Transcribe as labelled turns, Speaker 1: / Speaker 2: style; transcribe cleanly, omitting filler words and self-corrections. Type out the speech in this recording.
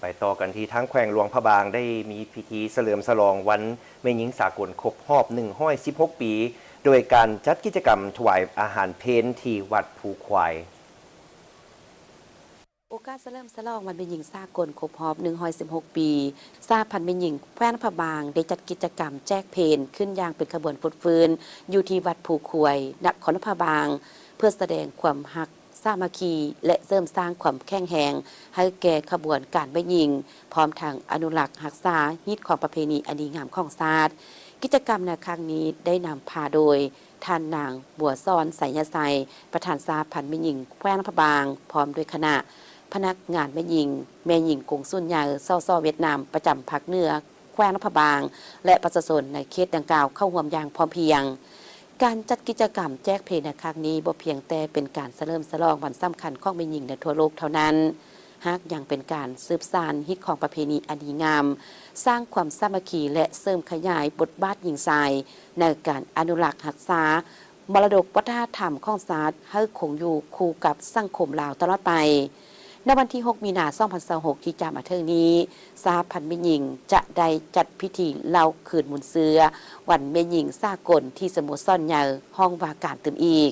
Speaker 1: ไปต่อกันที่ทั้งแขวงหลวงพระบางได้มีพิธีเฉลิมฉลองวันแม่หญิงสากลครบรอบ116 ปี โดยการจัดกิจกรรมถวายอาหารเพลที่วัดภูควาย
Speaker 2: โอกาสเฉลิมฉลองวันแม่หญิงสากลครบรอบ116 ปีสหพันธ์แม่หญิงแขวงพระบางได้จัดกิจกรรมแจกเพลขึ้นอย่างเป็นขบวนฟุดฟื้นอยู่ที่วัดภูควยนครพระบางเพื่อแสดงความฮักสามัคคีและเสริมสร้างความแข็งแรงให้แก่ขบวนการแม่หญิงพร้อมทางอนุรักษ์รักษาฮิตของประเพณีอันดีงามของชาติกิจกรรมในครั้งนี้ได้นำพาโดยท่านนางบัวซ้อนไสยไซประธานสหพันธ์แม่หญิงแขวงพระบางพร้อมด้วยคณะพนักงานแม่หญิงกงสุนยาซ่อเวียดนามประจำภาคเหนือแขวงพระบางและประชาชนในเขตดังกล่าวเข้าร่วมอย่างพร้อมเพรียงการจัดกิจกรรมแจกเพลในครั้งนี้บ่เพียงแต่เป็นการเฉลิมฉลองวันสำคัญของแม่หญิงในทั่วโลกเท่านั้นหากยังเป็นการสืบสานฮิตของประเพณีอันดีงามสร้างความสามัคคีและเสริมขยายบทบาทหญิงชายในการอนุรักษ์รักษามรดกวัฒนธรรมของชาติให้คงอยู่คู่กับสังคมลาวตลอดไปในวันที่ 6 มีนาคม 2026 ที่จะมาถึงนี้สหพันธ์แม่หญิงจะได้จัดพิธีเล่าคืนมุนเสือวันแม่หญิงสากลที่สโมสรใหญ่ห้องว่าการตื่มอีก